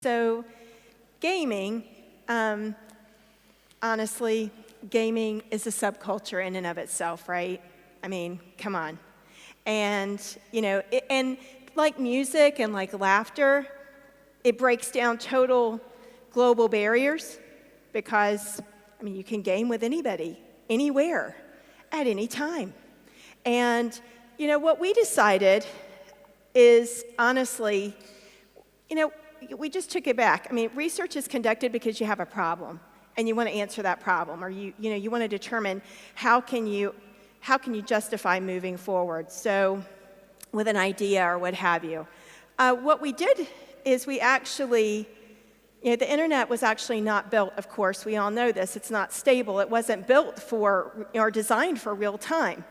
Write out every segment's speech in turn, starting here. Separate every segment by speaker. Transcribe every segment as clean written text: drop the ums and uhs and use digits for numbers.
Speaker 1: So gaming, honestly, gaming is a subculture in and of itself, right? I mean, come on. And, and like music and like laughter, it breaks down total global barriers because, you can game with anybody, anywhere, at any time. And, what we decided is, honestly, we just took it back. Research is conducted because you have a problem, and you want to answer that problem, or you want to determine how can you justify moving forward. So, with an idea or what have you. What we did is we actually, the internet was actually not built. Of course, we all know this. It's not stable. It wasn't built for or designed for real time.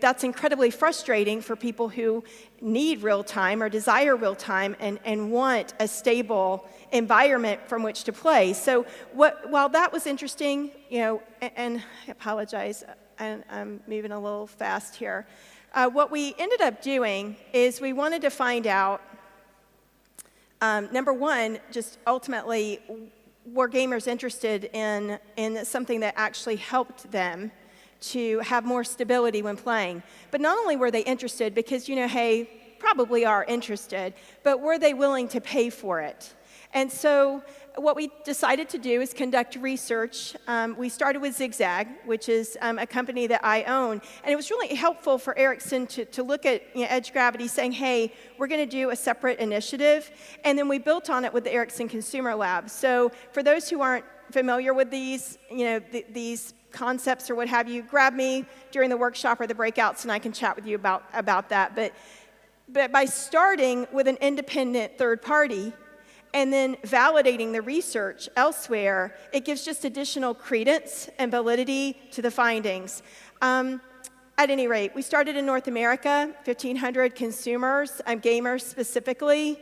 Speaker 1: That's incredibly frustrating for people who need real time or desire real time and want a stable environment from which to play. So while that was interesting, and I apologize, I'm moving a little fast here. What we ended up doing is we wanted to find out, number one, just ultimately, were gamers interested in something that actually helped them to have more stability when playing. But not only were they interested, because, hey, probably are interested, but were they willing to pay for it? And so what we decided to do is conduct research. We started with ZigZag, which is a company that I own. And it was really helpful for Ericsson to look at Edge Gravity saying, hey, we're going to do a separate initiative. And then we built on it with the Ericsson Consumer Lab. So for those who aren't familiar with these, these concepts or what have you, grab me during the workshop or the breakouts and I can chat with you about that. But by starting with an independent third party and then validating the research elsewhere, it gives just additional credence and validity to the findings. At any rate, we started in North America, 1,500 consumers, gamers specifically.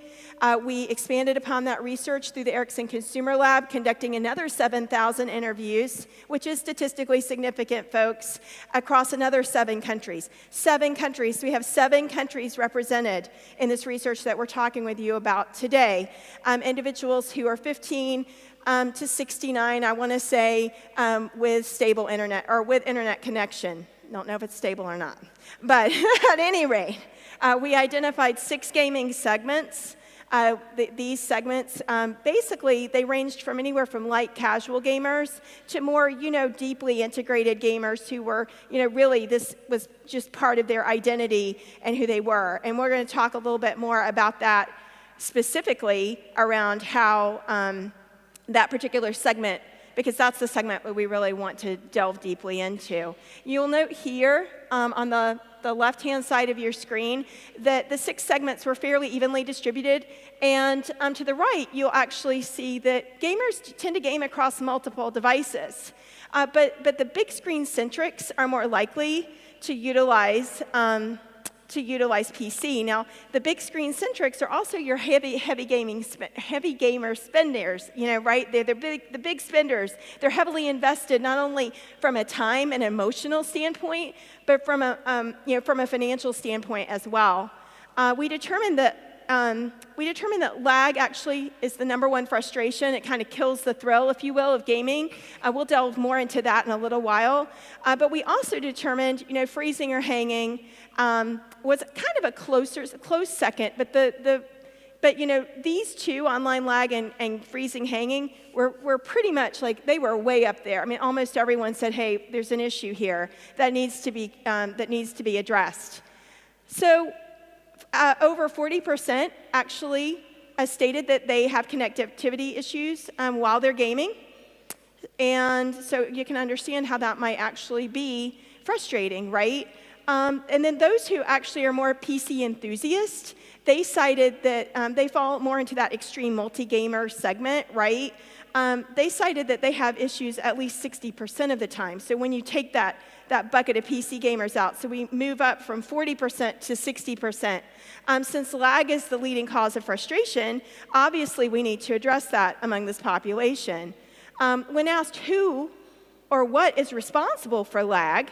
Speaker 1: We expanded upon that research through the Ericsson Consumer Lab, conducting another 7,000 interviews, which is statistically significant, folks, across another 7 countries. 7 countries. So we have 7 countries represented in this research that we're talking with you about today. Individuals who are 15 to 69, I want to say, with stable internet, or with internet connection. Don't know if it's stable or not. But at any rate, we identified 6 gaming segments. These segments, basically, they ranged from anywhere from light casual gamers to more, deeply integrated gamers who were, really this was just part of their identity and who they were. And we're going to talk a little bit more about that specifically around how that particular segment, because that's the segment that we really want to delve deeply into. You'll note here on the left-hand side of your screen that the 6 segments were fairly evenly distributed, and to the right, you'll actually see that gamers tend to game across multiple devices. But the big screen centrics are more likely to utilize PC. Now, the big screen centrics are also your heavy gamer spenders, right? They're the big spenders. They're heavily invested not only from a time and emotional standpoint, but from a financial standpoint as well. We determined that lag actually is the #1 frustration. It kind of kills the thrill, if you will, of gaming. We'll delve more into that in a little while. But we also determined, freezing or hanging was kind of a close second. But these two, online lag and freezing hanging, were pretty much like they were way up there. Almost everyone said, "Hey, there's an issue here that needs to be addressed." So. Over 40% actually stated that they have connectivity issues while they're gaming. And so you can understand how that might actually be frustrating, right? And then those who actually are more PC enthusiasts, they cited that they fall more into that extreme multi-gamer segment, right? They cited that they have issues at least 60% of the time. So when you take that bucket of PC gamers out, so we move up from 40% to 60%. Since lag is the leading cause of frustration, obviously we need to address that among this population. When asked who or what is responsible for lag,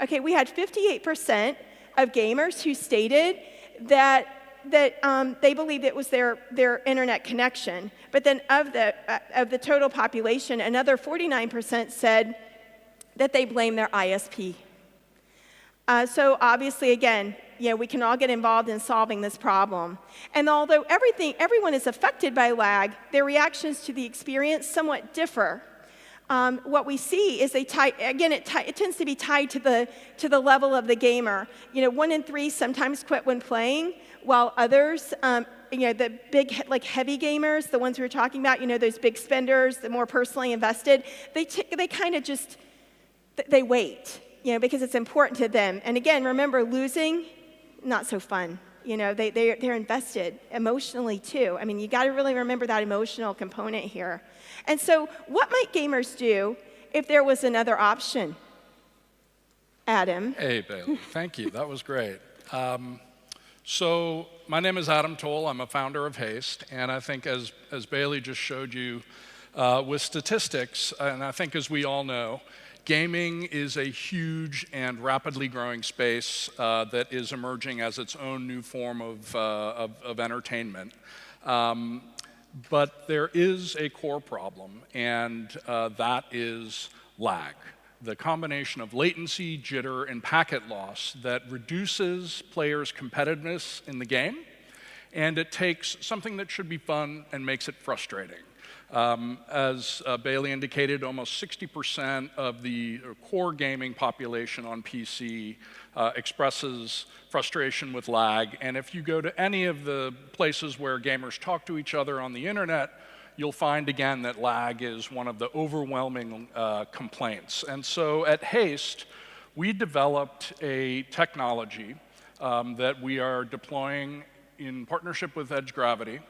Speaker 1: okay, we had 58% of gamers who stated that they believed it was their internet connection. But then of the total population, another 49% said that they blame their ISP. So obviously, again, we can all get involved in solving this problem. And although everyone is affected by lag, their reactions to the experience somewhat differ. What we see is it tends to be tied to the level of the gamer. 1 in 3 sometimes quit when playing, while others, the big, heavy gamers, the ones we were talking about, those big spenders, the more personally invested, they kind of just, they wait, because it's important to them. And again, remember, losing, not so fun. They're invested emotionally too. I mean, you got to really remember that emotional component here. And so, what might gamers do if there was another option? Adam.
Speaker 2: Hey, Baileigh. Thank you. That was great. So, my name is Adam Toll. I'm a founder of Haste, and I think as Baileigh just showed you with statistics, and I think as we all know, gaming is a huge and rapidly growing space that is emerging as its own new form of entertainment. But there is a core problem, and that is lag. The combination of latency, jitter, and packet loss that reduces players' competitiveness in the game, and it takes something that should be fun and makes it frustrating. As Baileigh indicated, almost 60% of the core gaming population on PC expresses frustration with lag. And if you go to any of the places where gamers talk to each other on the internet, you'll find again that lag is one of the overwhelming complaints. And so at Haste, we developed a technology that we are deploying in partnership with Edge Gravity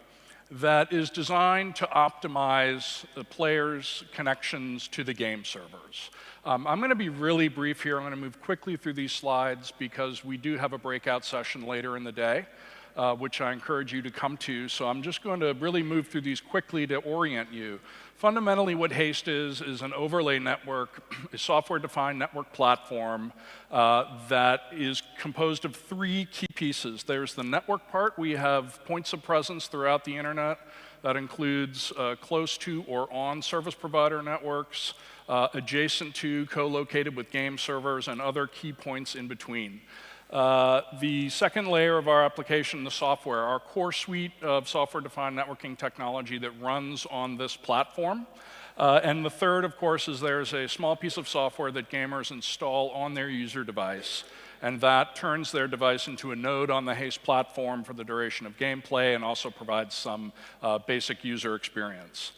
Speaker 2: that is designed to optimize the players' connections to the game servers. I'm going to be really brief here. I'm going to move quickly through these slides because we do have a breakout session later in the day, which I encourage you to come to. So I'm just going to really move through these quickly to orient you. Fundamentally, what Haste is an overlay network, a software-defined network platform that is composed of 3 key pieces. There's the network part. We have points of presence throughout the internet. That includes close to or on service provider networks, adjacent to, co-located with game servers, and other key points in between. The second layer of our application, the software, our core suite of software-defined networking technology that runs on this platform. And the third, of course, is there's a small piece of software that gamers install on their user device, and that turns their device into a node on the Haste platform for the duration of gameplay and also provides some basic user experience.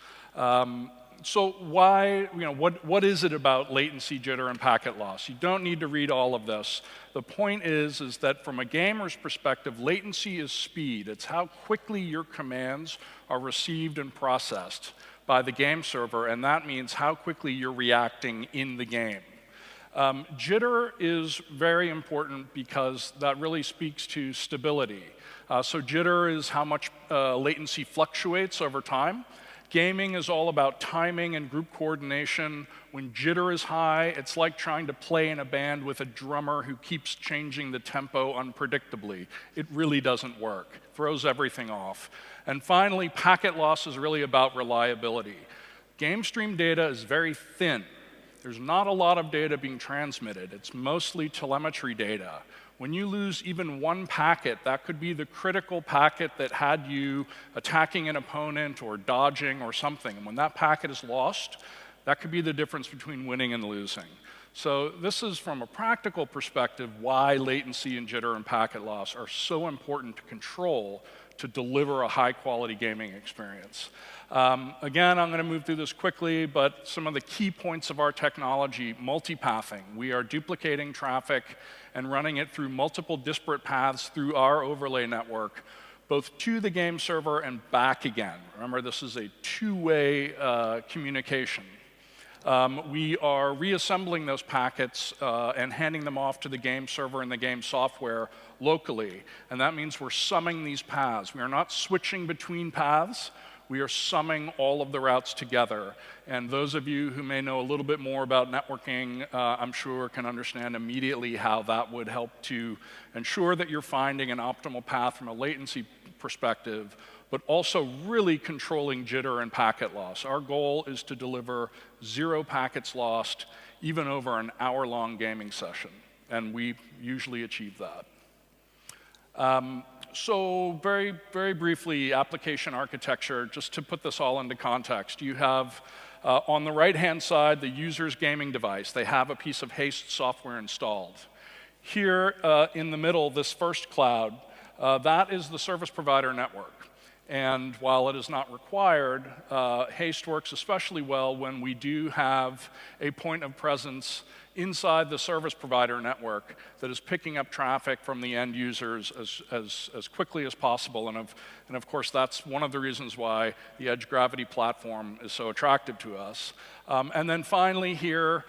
Speaker 2: So why, what is it about latency, jitter, and packet loss? You don't need to read all of this. The point is that from a gamer's perspective, latency is speed. It's how quickly your commands are received and processed by the game server, and that means how quickly you're reacting in the game. Jitter is very important because that really speaks to stability. So jitter is how much latency fluctuates over time. Gaming is all about timing and group coordination. When jitter is high, it's like trying to play in a band with a drummer who keeps changing the tempo unpredictably. It really doesn't work. Throws everything off. And finally, packet loss is really about reliability. Game stream data is very thin. There's not a lot of data being transmitted. It's mostly telemetry data. When you lose even one packet, that could be the critical packet that had you attacking an opponent or dodging or something. And when that packet is lost, that could be the difference between winning and losing. So this is, from a practical perspective, why latency and jitter and packet loss are so important to control to deliver a high-quality gaming experience. Again, I'm going to move through this quickly, but some of the key points of our technology: multipathing. We are duplicating traffic and running it through multiple disparate paths through our overlay network, both to the game server and back again. Remember, this is a two-way communication. We are reassembling those packets and handing them off to the game server and the game software locally. And that means we're summing these paths. We are not switching between paths. We are summing all of the routes together. And those of you who may know a little bit more about networking, I'm sure can understand immediately how that would help to ensure that you're finding an optimal path from a latency perspective, but also really controlling jitter and packet loss. Our goal is to deliver 0 packets lost, even over an hour-long gaming session, and we usually achieve that. So very, very briefly, application architecture, just to put this all into context. You have, on the right-hand side, the user's gaming device. They have a piece of Haste software installed. Here in the middle, this first cloud, that is the service provider network. And while it is not required, Haste works especially well when we do have a point of presence inside the service provider network that is picking up traffic from the end users as quickly as possible. And of course, that's one of the reasons why the Edge Gravity platform is so attractive to us. And then finally here,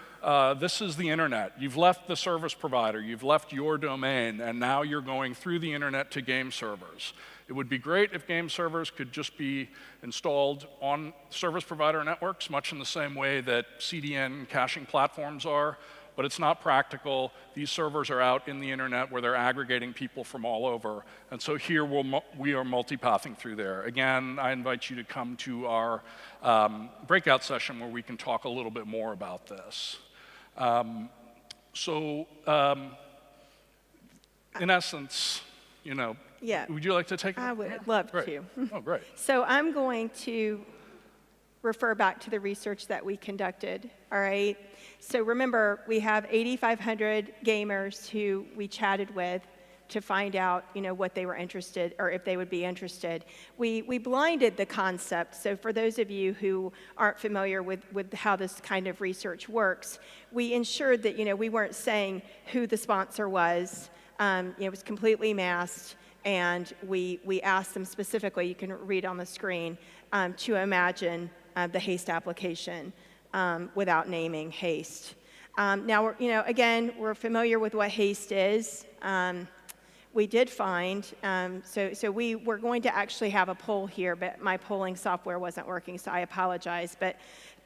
Speaker 2: this is the internet. You've left the service provider, you've left your domain, and now you're going through the internet to game servers. It would be great if game servers could just be installed on service provider networks, much in the same way that CDN caching platforms are, but it's not practical. These servers are out in the internet where they're aggregating people from all over, and so here we are multipathing through there. Again, I invite you to come to our breakout session where we can talk a little bit more about this. In essence, you know,
Speaker 1: Yeah.
Speaker 2: would you like to take it?
Speaker 1: I would love
Speaker 2: Great.
Speaker 1: to.
Speaker 2: Oh, great.
Speaker 1: So I'm going to refer back to the research that we conducted, all right? So remember, we have 8,500 gamers who we chatted with to find out, you know, what they were interested, or if they would be interested. We blinded the concept. So for those of you who aren't familiar with how this kind of research works, we ensured that, you know, we weren't saying who the sponsor was. It was completely masked. And we asked them specifically, you can read on the screen, to imagine the Haste application without naming Haste. Now, again, we're familiar with what Haste is. We did find, so we were going to actually have a poll here, but my polling software wasn't working, so I apologize. But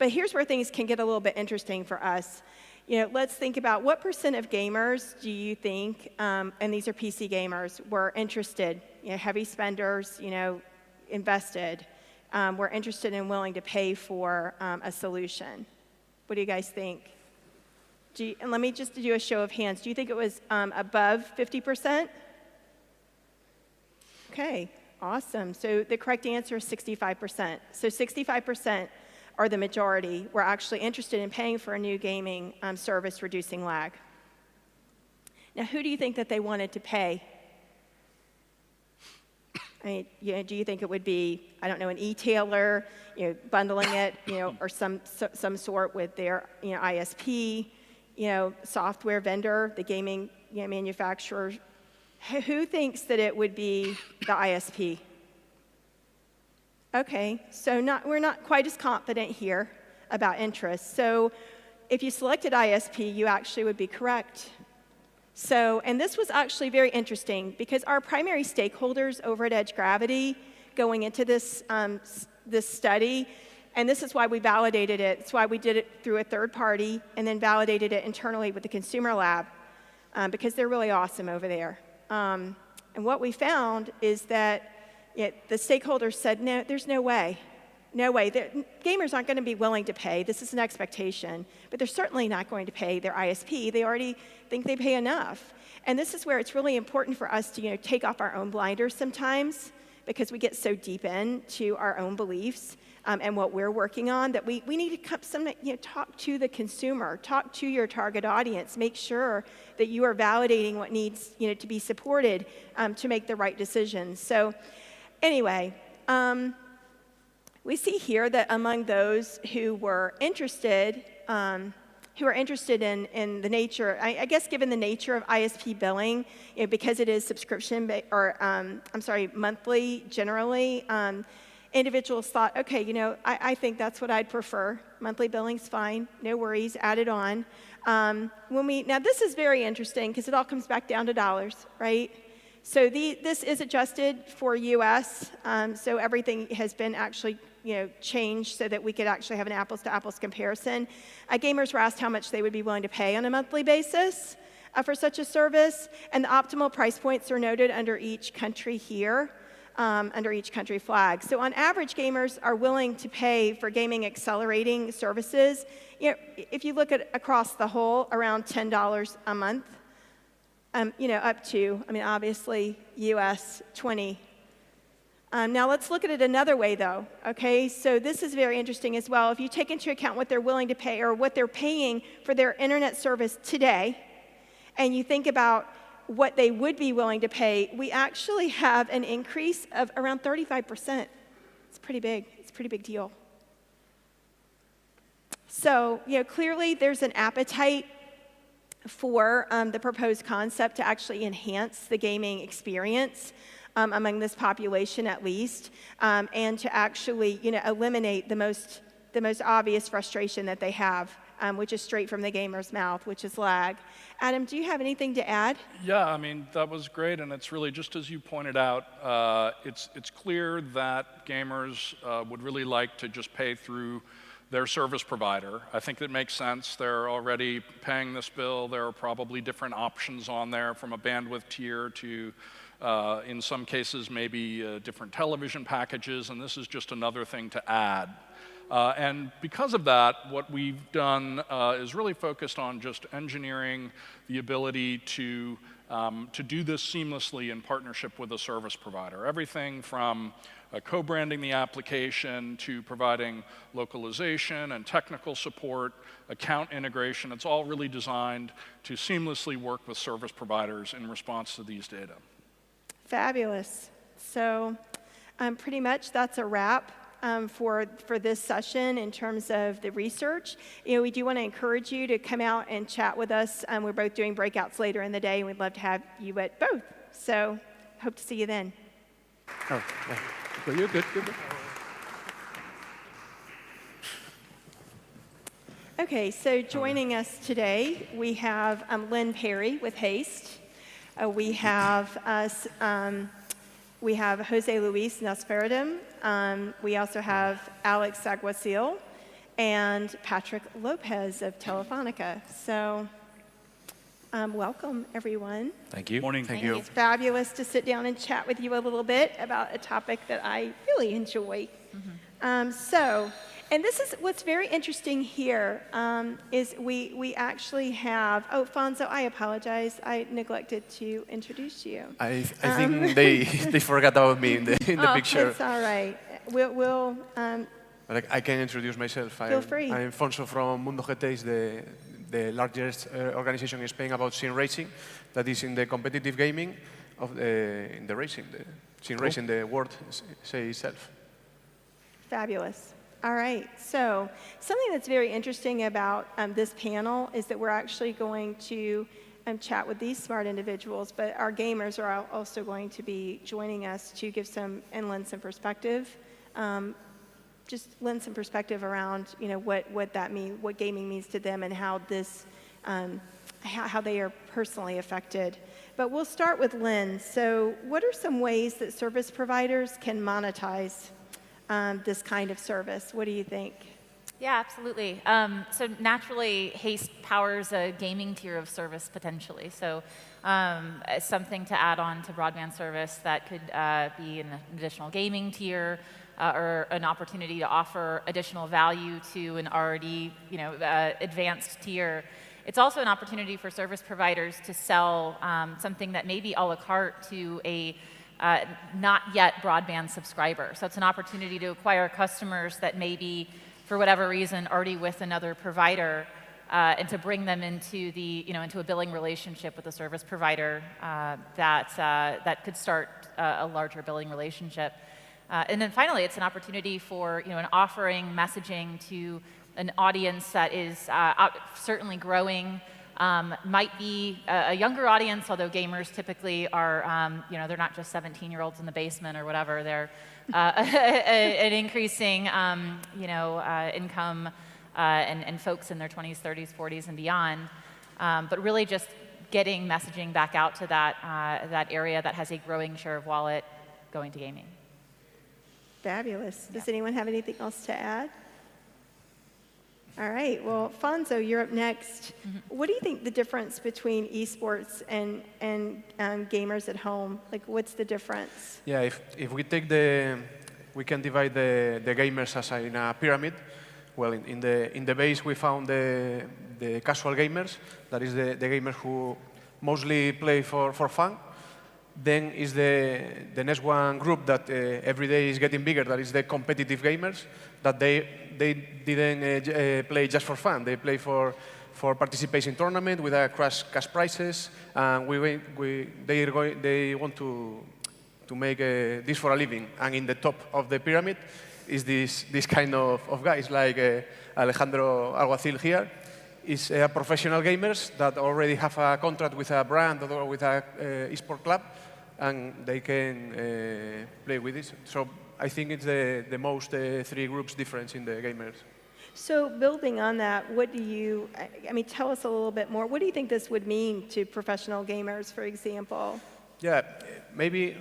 Speaker 1: here's where things can get a little bit interesting for us. You know, let's think about what % of gamers do you think, and these are PC gamers, were interested, you know, heavy spenders, you know, invested, were interested and willing to pay for a solution. What do you guys think? And let me just do a show of hands. Do you think it was above 50%? Okay, awesome. So the correct answer is 65%. So 65% are the majority, were actually interested in paying for a new gaming service reducing lag. Now, who do you think that they wanted to pay? I mean, you know, do you think it would be, I don't know, an e-tailer, you know, bundling it, you know, or some sort with their, you know, ISP, you know, software vendor, the gaming, you know, manufacturer? Who thinks that it would be the ISP? Okay, so we're not quite as confident here about interest. So if you selected ISP, you actually would be correct. So, and this was actually very interesting because our primary stakeholders over at Edge Gravity going into this, this study, and this is why we validated it. It's why we did it through a third party and then validated it internally with the consumer lab because they're really awesome over there. And what we found is that the stakeholders said, no, there's no way. No way. Gamers aren't going to be willing to pay. This is an expectation. But they're certainly not going to pay their ISP. They already think they pay enough. And this is where it's really important for us to, you know, take off our own blinders sometimes because we get so deep into our own beliefs and what we're working on that we need to talk to the consumer, talk to your target audience, make sure that you are validating what needs, you know, to be supported to make the right decisions. So anyway, we see here that among those who were interested in the nature, I guess given the nature of ISP billing, you know, because it is subscription, monthly generally, individuals thought, okay, you know, I think that's what I'd prefer. Monthly billing's fine, no worries, add it on. Now this is very interesting because it all comes back down to dollars, right? So this is adjusted for US, so everything has been actually, you know, changed so that we could actually have an apples-to-apples comparison. Gamers were asked how much they would be willing to pay on a monthly basis for such a service, and the optimal price points are noted under each country here. under each country flag. So on average, gamers are willing to pay for gaming accelerating services. If you look at across the whole, around $10 a month, up to, obviously, US 20. Now let's look at it another way, though. Okay, so this is very interesting as well. If you take into account what they're willing to pay or what they're paying for their internet service today, and you think about what they would be willing to pay, we actually have an increase of around 35%. It's pretty big. It's a pretty big deal. So, clearly there's an appetite for the proposed concept to actually enhance the gaming experience among this population, at least, and to actually, eliminate the most obvious frustration that they have, which is straight from the gamer's mouth, which is lag. Adam, do you have anything to add?
Speaker 2: Yeah, that was great, and it's really just as you pointed out. It's clear that gamers would really like to just pay through their service provider. I think that makes sense. They're already paying this bill. There are probably different options on there, from a bandwidth tier to, in some cases, maybe different television packages, and this is just another thing to add. And because of that, what we've done is really focused on just engineering the ability to do this seamlessly in partnership with a service provider. Everything from co-branding the application to providing localization and technical support, account integration. It's all really designed to seamlessly work with service providers in response to these data.
Speaker 1: Fabulous. So pretty much that's a wrap for this session in terms of the research. We do want to encourage you to come out and chat with us. We're both doing breakouts later in the day, and we'd love to have you at both. So hope to see you then.
Speaker 3: Oh, yeah. Well, you're good.
Speaker 1: Okay, so joining us today, we have Lynn Perry with Haste. We have Jose Luis Nasperadum. We also have Alex Alguacil and Patrick Lopez of Telefonica. So welcome, everyone.
Speaker 3: Thank you.
Speaker 2: Morning.
Speaker 3: Thank you.
Speaker 1: It's fabulous to sit down and chat with you a little bit about a topic that I really enjoy. And this is what's very interesting here is we actually have, Fonso, I apologize. I neglected to introduce you.
Speaker 3: I think they forgot about me in the picture.
Speaker 1: It's all right.
Speaker 3: But I can introduce myself.
Speaker 1: Feel free.
Speaker 3: I'm Fonso from MundoGT, is the largest organization in Spain about sim racing, that is in the competitive gaming in the racing, the sim racing, the word say itself.
Speaker 1: Fabulous. All right, so something that's very interesting about this panel is that we're actually going to chat with these smart individuals, but our gamers are also going to be joining us to give and lend some perspective, just lend some perspective around, what that means, what gaming means to them, and how how they are personally affected. But we'll start with Lynn. So, what are some ways that service providers can monetize this kind of service? What do you think?
Speaker 4: Yeah, absolutely. So naturally, Haste powers a gaming tier of service potentially. So something to add on to broadband service that could be an additional gaming tier or an opportunity to offer additional value to an already advanced tier. It's also an opportunity for service providers to sell something that may be a la carte to a not yet broadband subscriber. So it's an opportunity to acquire customers that may be, for whatever reason, already with another provider, and to bring them into into a billing relationship with a service provider that could start a larger billing relationship. And then finally, it's an opportunity for an offering messaging to an audience that is certainly growing. Might be a younger audience, although gamers typically are, they're not just 17-year-olds in the basement or whatever. They're an increasing, income and folks in their 20s, 30s, 40s, and beyond. But really just getting messaging back out to that area that has a growing share of wallet going to gaming.
Speaker 1: Fabulous. Does anyone have anything else to add? All right. Well, Fonso, you're up next. What do you think the difference between esports and gamers at home? Like, what's the difference?
Speaker 3: Yeah, if we take we can divide the gamers as in a pyramid. Well, in the base we found the casual gamers. That is the gamers who mostly play for fun. Then is the next one group that every day is getting bigger. That is the competitive gamers. That they didn't play just for fun. They play for participation in tournament with cash prizes, and they want to make this for a living. And in the top of the pyramid is this kind of guys like Alejandro Alguacil here. Is professional gamers that already have a contract with a brand or with a esport club, and they can play with this. So I think it's the most three groups difference in the gamers.
Speaker 1: So building on that, what do you, I mean, tell us a little bit more. What do you think this would mean to professional gamers, for example?
Speaker 3: Yeah, maybe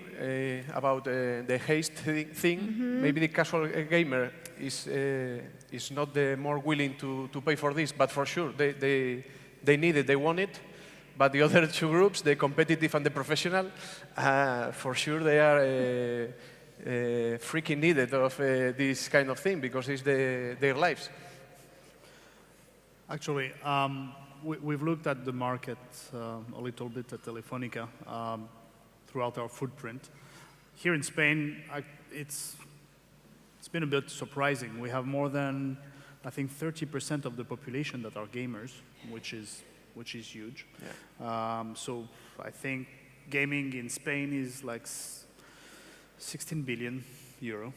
Speaker 3: about the Haste thing, maybe the casual gamer is not the more willing to pay for this, but for sure they need it, they want it. But the other two groups, the competitive and the professional, for sure they are freaking needed of this kind of thing because it's their lives.
Speaker 5: Actually, we've looked at the market a little bit at Telefonica throughout our footprint. Here in Spain, it's been a bit surprising. We have more than, I think, 30% of the population that are gamers, which is huge. Yeah. So I think gaming in Spain is like 16 billion euro.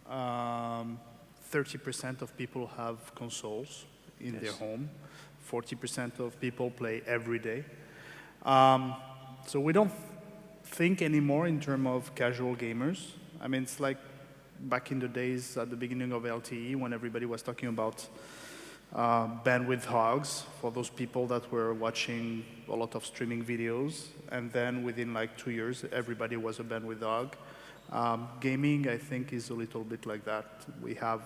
Speaker 5: 30% of people have consoles in their home. 40% of people play every day. So we don't think anymore in terms of casual gamers. I mean, it's like back in the days at the beginning of LTE when everybody was talking about bandwidth hogs for those people that were watching a lot of streaming videos. And then within like 2 years, everybody was a bandwidth hog. Gaming, I think, is a little bit like that. We have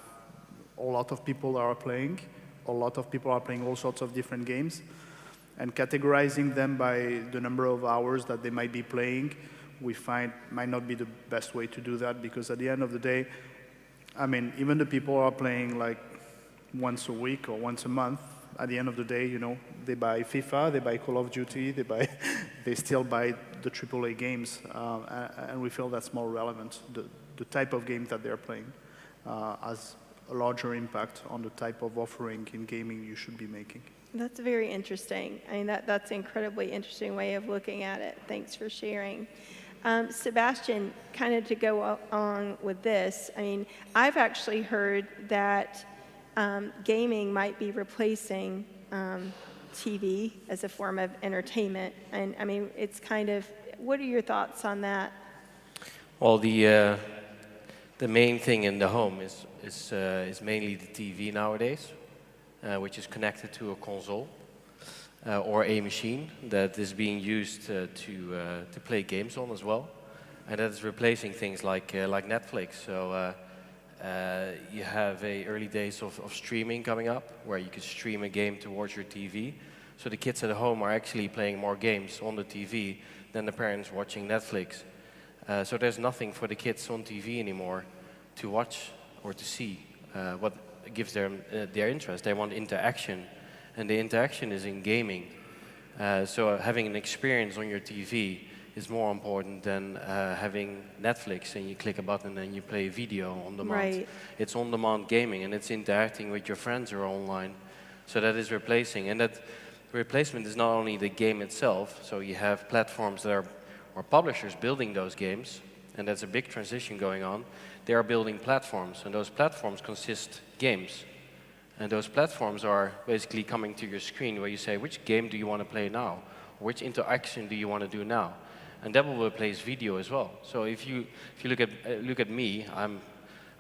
Speaker 5: a lot of people are playing. A lot of people are playing all sorts of different games. And categorizing them by the number of hours that they might be playing, we find might not be the best way to do that because at the end of the day, I mean, even the people who are playing like once a week or once a month, at the end of the day, you know, they buy FIFA, they buy Call of Duty, they still buy the AAA games, and we feel that's more relevant. The type of game that they're playing has a larger impact on the type of offering in gaming you should be making.
Speaker 1: That's very interesting. I mean, that's an incredibly interesting way of looking at it. Thanks for sharing. Sebastiaan, kind of to go on with this, I mean, I've actually heard that gaming might be replacing TV as a form of entertainment. And I mean, it's kind of, what are your thoughts on that?
Speaker 6: Well, the main thing in the home is mainly the TV nowadays, which is connected to a console or a machine that is being used to play games on as well, and that is replacing things like Netflix. So you have early days of streaming coming up, where you could stream a game towards your TV. So the kids at home are actually playing more games on the TV than the parents watching Netflix. So there's nothing for the kids on TV anymore to watch or to see what gives them their interest. They want interaction, and the interaction is in gaming. So having an experience on your TV is more important than having Netflix and you click a button and you play video on demand.
Speaker 1: Right.
Speaker 6: It's on-demand gaming, and it's interacting with your friends who are online. So that is replacing, and that replacement is not only the game itself. So you have platforms that are, or publishers building those games, and that's a big transition going on. They are building platforms, and those platforms consist games. And those platforms are basically coming to your screen where you say, which game do you want to play now? Which interaction do you want to do now? And that will replace video as well. So if you look at me, I'm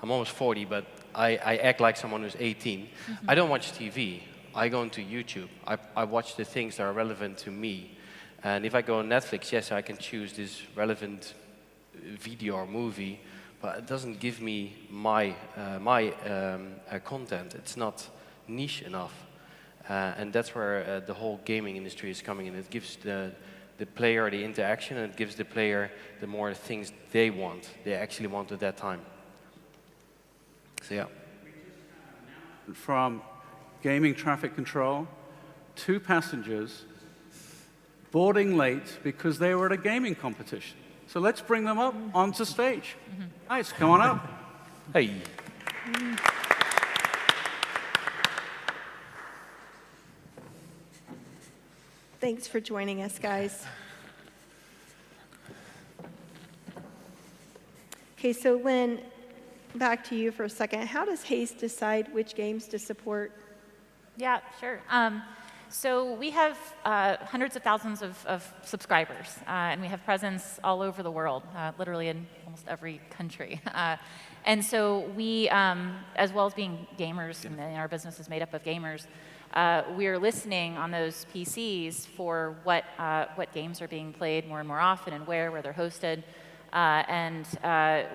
Speaker 6: almost 40, but I act like someone who's 18. Mm-hmm. I don't watch TV. I go into YouTube. I watch the things that are relevant to me. And if I go on Netflix, yes, I can choose this relevant video or movie, but it doesn't give me my content. It's not niche enough. And that's where the whole gaming industry is coming in. It gives the player the interaction, and it gives the player the more things they actually want at that time. So yeah.
Speaker 7: From gaming traffic control, 2 passengers boarding late because they were at a gaming competition. So let's bring them up onto stage. Nice, come on up.
Speaker 6: Hey.
Speaker 1: Thanks for joining us, guys. Okay, so Lynn, back to you for a second. How does Haste decide which games to support?
Speaker 4: Yeah, sure. So we have hundreds of thousands of subscribers, and we have presence all over the world, literally in almost every country. And so we, as well as being gamers, and our business is made up of gamers, we're listening on those PCs for what games are being played more and more often and where they're hosted. And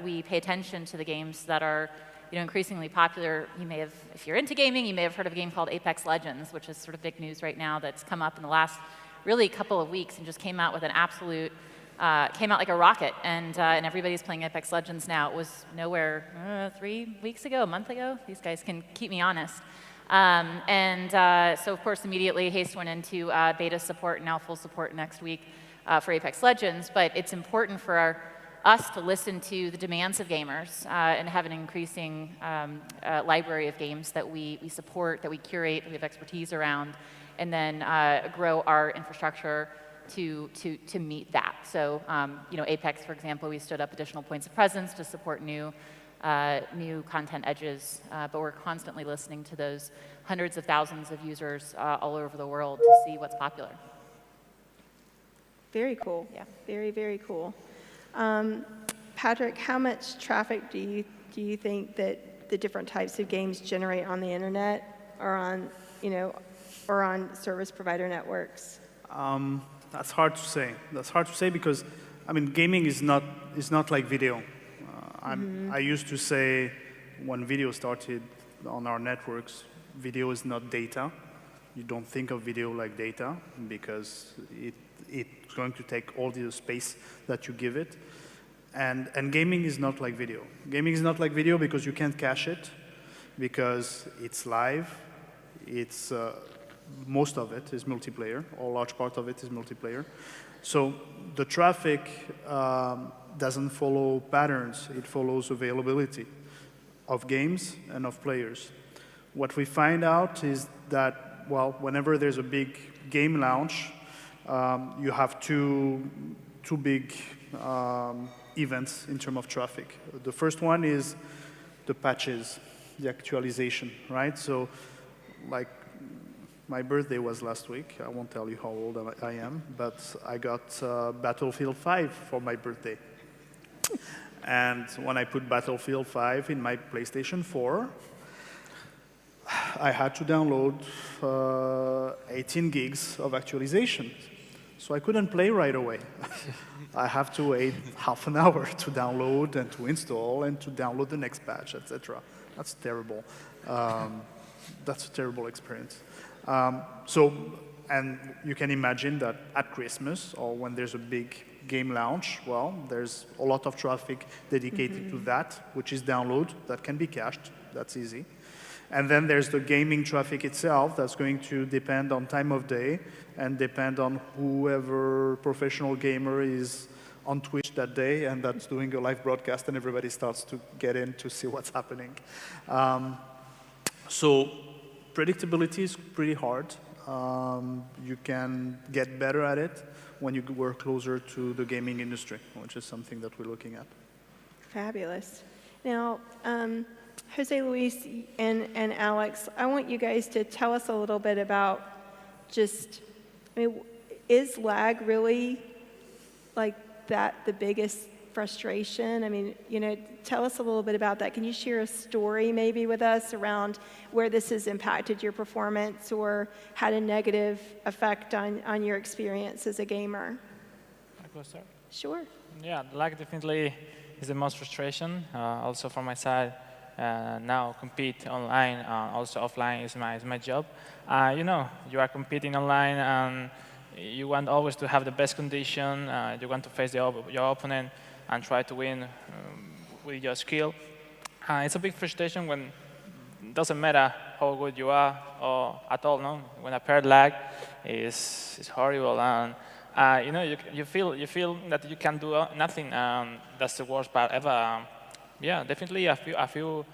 Speaker 4: we pay attention to the games that are increasingly popular. You may have, if you're into gaming, you may have heard of a game called Apex Legends, which is sort of big news right now that's come up in the last really couple of weeks and just came out with an absolute, came out like a rocket. And everybody's playing Apex Legends now. It was nowhere 3 weeks ago, a month ago. These guys can keep me honest. So of course immediately Haste went into beta support and now full support next week for Apex Legends. But it's important for us to listen to the demands of gamers and have an increasing library of games that we support, that we curate, that we have expertise around, and then grow our infrastructure to meet that. So Apex, for example, we stood up additional points of presence to support new content edges, but we're constantly listening to those hundreds of thousands of users all over the world to see what's popular.
Speaker 1: Very cool.
Speaker 4: Yeah.
Speaker 1: Very, very cool. Patrick, how much traffic do you think that the different types of games generate on the internet or on service provider networks?
Speaker 5: That's hard to say. That's hard to say because, I mean, gaming is not like video. I used to say when video started on our networks, video is not data. You don't think of video like data because it's going to take all the space that you give it. And gaming is not like video. Gaming is not like video because you can't cache it, because it's live. It's most of it is multiplayer, or a large part of it is multiplayer. So the traffic doesn't follow patterns. It follows availability of games and of players. What we find out is that, well, whenever there's a big game launch, you have two big events in terms of traffic. The first one is the patches, the actualization, right? So, like, my birthday was last week. I won't tell you how old I am, but I got Battlefield 5 for my birthday. And when I put Battlefield 5 in my PlayStation 4, I had to download 18 gigs of actualization. So I couldn't play right away. I have to wait half an hour to download and to install and to download the next patch, etc. That's terrible. That's a terrible experience. And you can imagine that at Christmas or when there's a big game launch, well, there's a lot of traffic dedicated to that, which is download, that can be cached, that's easy. And then there's the gaming traffic itself that's going to depend on time of day and depend on whoever professional gamer is on Twitch that day and that's doing a live broadcast and everybody starts to get in to see what's happening. So predictability is pretty hard. You can get better at it when you work closer to the gaming industry, which is something that we're looking at.
Speaker 1: Fabulous. Now, Jose Luis and Alex, I want you guys to tell us a little bit about just, I mean, is lag really like that the biggest frustration? I mean, tell us a little bit about that. Can you share a story maybe with us around where this has impacted your performance or had a negative effect on your experience as a gamer?
Speaker 8: I go start?
Speaker 1: Sure.
Speaker 8: Yeah, lag definitely is the most frustration. Also from my side, now compete online, also offline is my job. You know, you are competing online and you want always to have the best condition. You want to face your opponent and try to win with your skill. It's a big frustration when it doesn't matter how good you are or at all. No, when a pair lag is horrible, and you know you feel that you can do nothing. That's the worst part ever. Yeah, definitely. A few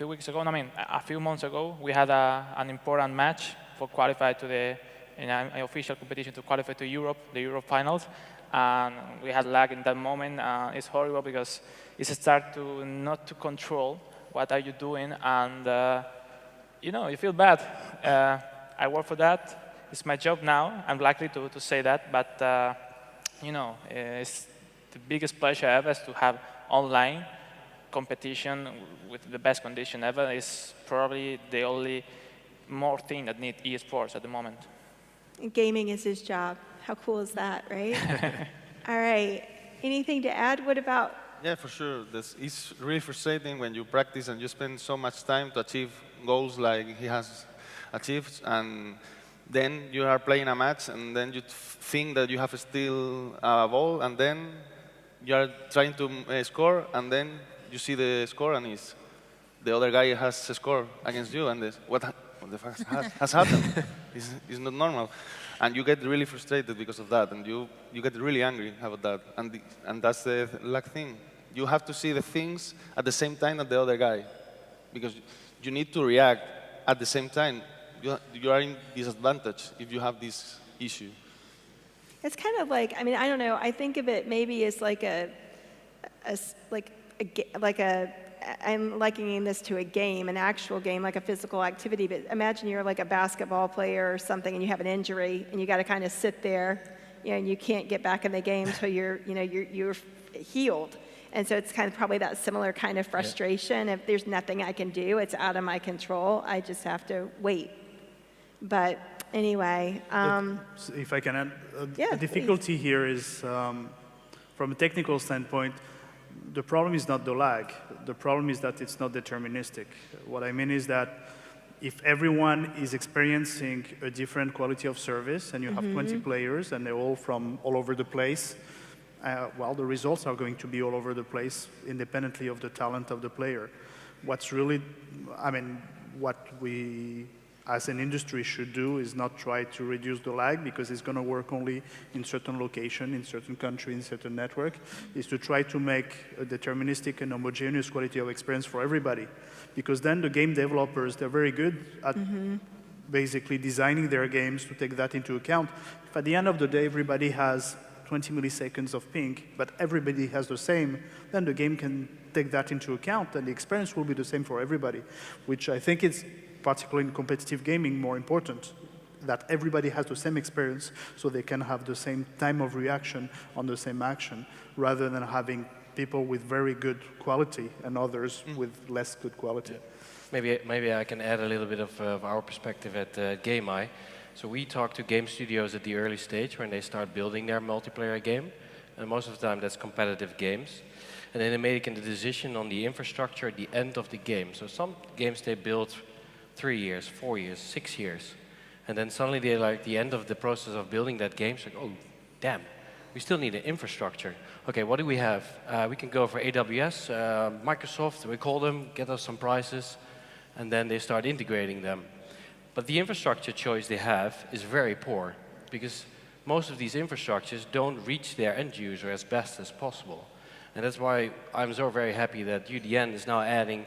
Speaker 8: weeks ago, I mean, a few months ago, we had an important match for qualify to in an official competition to qualify to Europe, the Europe finals, and we had lag in that moment. It's horrible because it starts to not to control what are you doing, and you know, you feel bad. I work for that. It's my job now. I'm likely to say that, but you know, it's the biggest pleasure ever is to have online competition with the best condition ever. Is probably the only more thing that needs esports at the moment.
Speaker 1: Gaming is his job. How cool is that, right? All right. Anything to add? What about?
Speaker 9: Yeah, for sure. It's really frustrating when you practice and you spend so much time to achieve goals like he has achieved, and then you are playing a match, and then you think that you have still a ball, and then you are trying to score, and then you see the score, and the other guy has a score against you, and what the fuck has happened? It's not normal. And you get really frustrated because of that, and you get really angry about that. And that's the luck thing. You have to see the things at the same time as the other guy, because you need to react at the same time. You are in disadvantage if you have this issue.
Speaker 1: It's kind of like, I mean, I don't know. I think of it maybe as like I'm likening this to a game, an actual game, like a physical activity. But imagine you're like a basketball player or something, and you have an injury, and you got to kind of sit there, you know, and you can't get back in the game until you're healed. And so it's kind of probably that similar kind of frustration. If there's nothing I can do, it's out of my control. I just have to wait. But anyway,
Speaker 5: if I can add,
Speaker 1: yeah,
Speaker 5: the difficulty here is, from a technical standpoint, the problem is not the lag. The problem is that it's not deterministic. What I mean is that if everyone is experiencing a different quality of service, and you have 20 players, and they're all from all over the place, well, the results are going to be all over the place, independently of the talent of the player. What's really, I mean, what we as an industry should do is not try to reduce the lag, because it's going to work only in certain location, in certain country, in certain network, is to try to make a deterministic and homogeneous quality of experience for everybody. Because then the game developers, they're very good at basically designing their games to take that into account. If at the end of the day everybody has 20 milliseconds of ping, but everybody has the same, then the game can take that into account, and the experience will be the same for everybody, which I think is, particularly in competitive gaming, more important, that everybody has the same experience so they can have the same time of reaction on the same action, rather than having people with very good quality and others with less good quality.
Speaker 6: Maybe I can add a little bit of our perspective at Gameye. So we talk to game studios at the early stage when they start building their multiplayer game, and most of the time that's competitive games. And then they make a decision on the infrastructure at the end of the game. So some games they build 3 years, 4 years, 6 years. And then suddenly they're like, the end of the process of building that game, it's like, oh, damn, we still need an infrastructure. Okay, what do we have? We can go for AWS, Microsoft, we call them, get us some prices, and then they start integrating them. But the infrastructure choice they have is very poor, because most of these infrastructures don't reach their end user as best as possible. And that's why I'm so very happy that UDN is now adding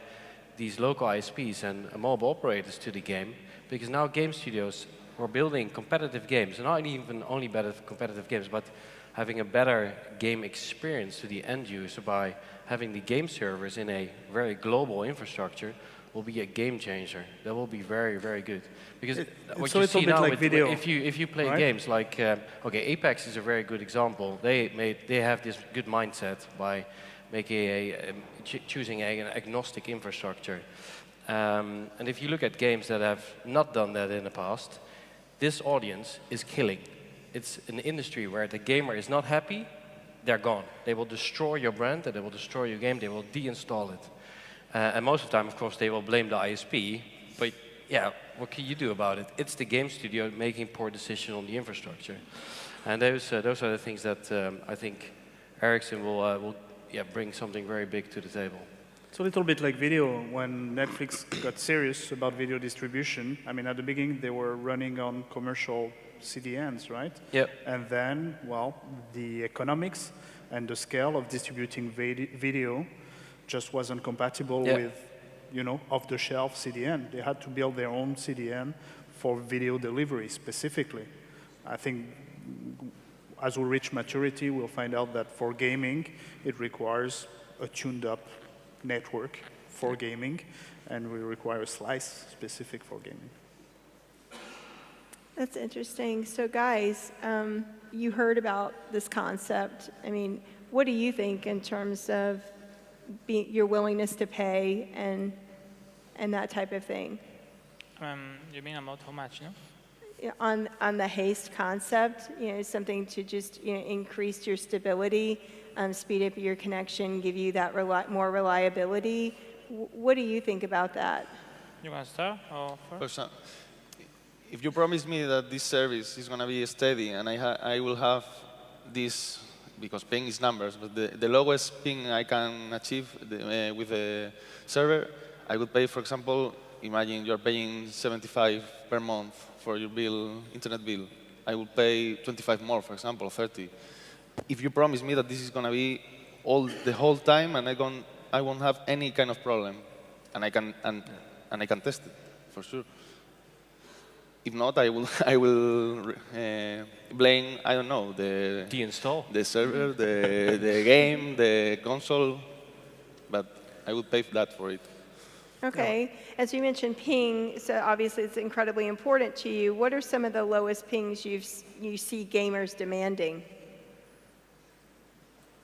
Speaker 6: these local ISPs and mobile operators to the game, because now game studios are building competitive games, and not even only better competitive games, but having a better game experience to the end user by having the game servers in a very global infrastructure will be a game changer. That will be very, very good. Because what you see now,
Speaker 5: like video,
Speaker 6: if you play games like, okay, Apex is a very good example. They have this good mindset by making choosing an agnostic infrastructure. And if you look at games that have not done that in the past, this audience is killing. It's an industry where the gamer is not happy, they're gone. They will destroy your brand, and they will destroy your game, they will deinstall it. And most of the time, of course, they will blame the ISP. But yeah, what can you do about it? It's the game studio making poor decisions on the infrastructure. And those are the things that I think Ericsson will bring something very big to the table.
Speaker 5: It's a little bit like video. When Netflix got serious about video distribution, I mean, at the beginning, they were running on commercial CDNs, right?
Speaker 6: Yep.
Speaker 5: And then, well, the economics and the scale of distributing video just wasn't compatible with, you know, off-the-shelf CDN. They had to build their own CDN for video delivery specifically. I think as we reach maturity, we'll find out that for gaming, it requires a tuned-up network for gaming, and we require a slice specific for gaming.
Speaker 1: That's interesting. So guys, you heard about this concept. I mean, what do you think in terms of your willingness to pay and that type of thing?
Speaker 8: You mean about how much, no?
Speaker 1: On the Haste concept, you know, something to just, you know, increase your stability, speed up your connection, give you that more reliability. What do you think about that?
Speaker 8: You want to start? Or first?
Speaker 9: If you promise me that this service is going to be steady and I will have this, because ping is numbers, but the lowest ping I can achieve with the server, I would pay, for example, imagine you're paying 75 per month for your bill, internet bill. I will pay 25 more, for example, 30. If you promise me that this is going to be the whole time and I won't have any kind of problem, and I can test it for sure. If not, I will blame, I don't know, the server, the game, the console, but I would pay that for it.
Speaker 1: Okay. As you mentioned ping, so obviously it's incredibly important to you. What are some of the lowest pings you see gamers demanding?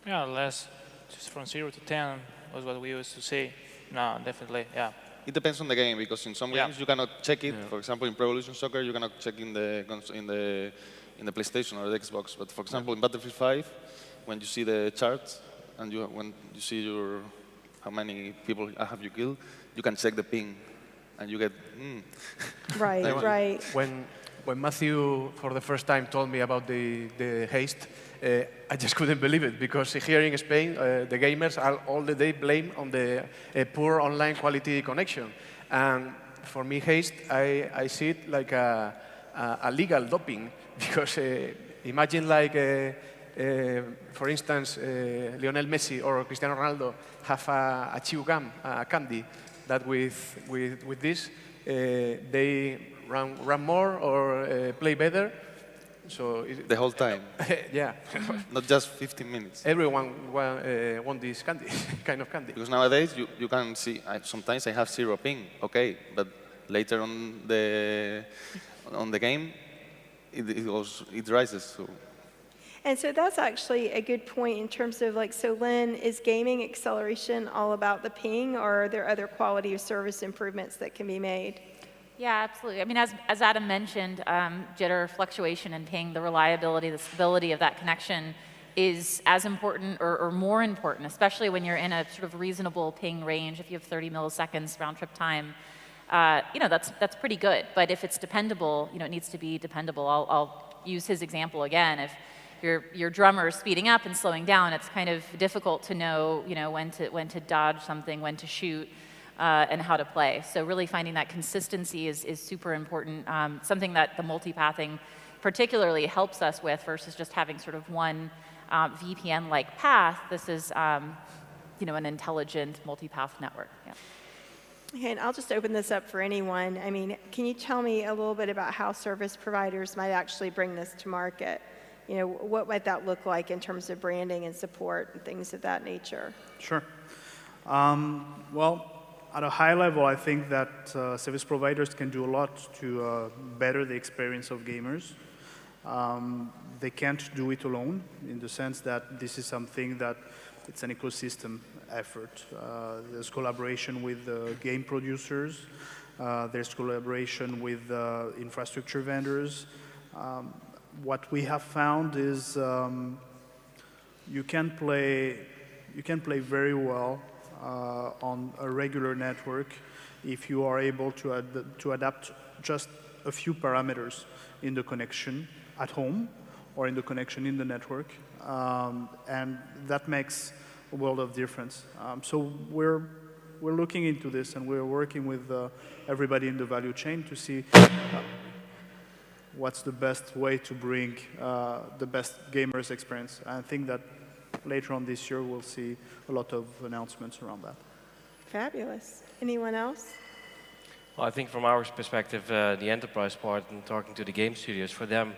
Speaker 8: Yeah, less, just from 0 to 10 was what we used to see. No, definitely, yeah.
Speaker 9: It depends on the game, because in some games you cannot check it. For example, in Pro Evolution Soccer, you cannot check in the PlayStation or the Xbox. But for example, in Battlefield 5, when you see the charts and when you see how many people have you killed, you can check the ping, and you get.
Speaker 1: Right, right.
Speaker 3: When Matthew, for the first time, told me about the Haste, I just couldn't believe it, because here in Spain, the gamers are all the day blamed on the poor online quality connection. And for me, Haste, I see it like a legal doping, because imagine like, for instance, Lionel Messi or Cristiano Ronaldo have a chew gum, a candy, that with this, they run more or play better. So
Speaker 9: the whole time.
Speaker 3: Yeah.
Speaker 9: Not just 15 minutes.
Speaker 3: Everyone want this candy, kind of candy.
Speaker 9: Because nowadays you can see. Sometimes I have 0 ping. Okay, but later on the game, it rises. So.
Speaker 1: And so that's actually a good point in terms of like, so Lynn, is gaming acceleration all about the ping, or are there other quality of service improvements that can be made?
Speaker 4: Yeah, absolutely. I mean, as Adam mentioned, jitter, fluctuation, and ping, the reliability, the stability of that connection is as important or more important, especially when you're in a sort of reasonable ping range. If you have 30 milliseconds round trip time, you know, that's pretty good. But if it's dependable, you know, it needs to be dependable. I'll use his example again. If your drummer is speeding up and slowing down, it's kind of difficult to know, you know, when to dodge something, when to shoot. And how to play. So really finding that consistency is super important, something that the multipathing particularly helps us with versus just having sort of one VPN-like path. This is you know, an intelligent multipath network. Yeah.
Speaker 1: Okay, and I'll just open this up for anyone. I mean, can you tell me a little bit about how service providers might actually bring this to market? You know, what might that look like in terms of branding and support and things of that nature?
Speaker 5: Sure. Well, at a high level, I think that service providers can do a lot to better the experience of gamers. They can't do it alone, in the sense that this is something that it's an ecosystem effort. There's collaboration with game producers. There's collaboration with infrastructure vendors. What we have found is you can play very well on a regular network if you are able to adapt just a few parameters in the connection at home or in the connection in the network. And that makes a world of difference. So we're looking into this, and we're working with everybody in the value chain to see what's the best way to bring the best gamers experience. I think that later on this year, we'll see a lot of announcements around that.
Speaker 1: Fabulous. Anyone else?
Speaker 6: Well, I think from our perspective, the enterprise part and talking to the game studios, for them,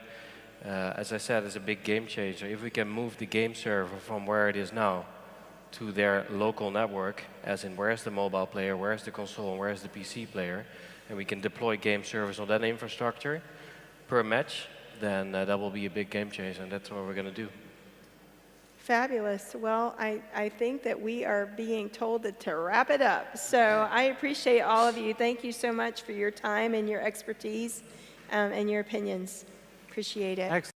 Speaker 6: as I said, is a big game changer. If we can move the game server from where it is now to their local network, as in where's the mobile player, where's the console, and where's the PC player, and we can deploy game servers on that infrastructure per match, then that will be a big game changer, and that's what we're going to do.
Speaker 1: Fabulous. Well, I think that we are being told to wrap it up. So I appreciate all of you. Thank you so much for your time and your expertise and your opinions. Appreciate it.
Speaker 7: Excellent.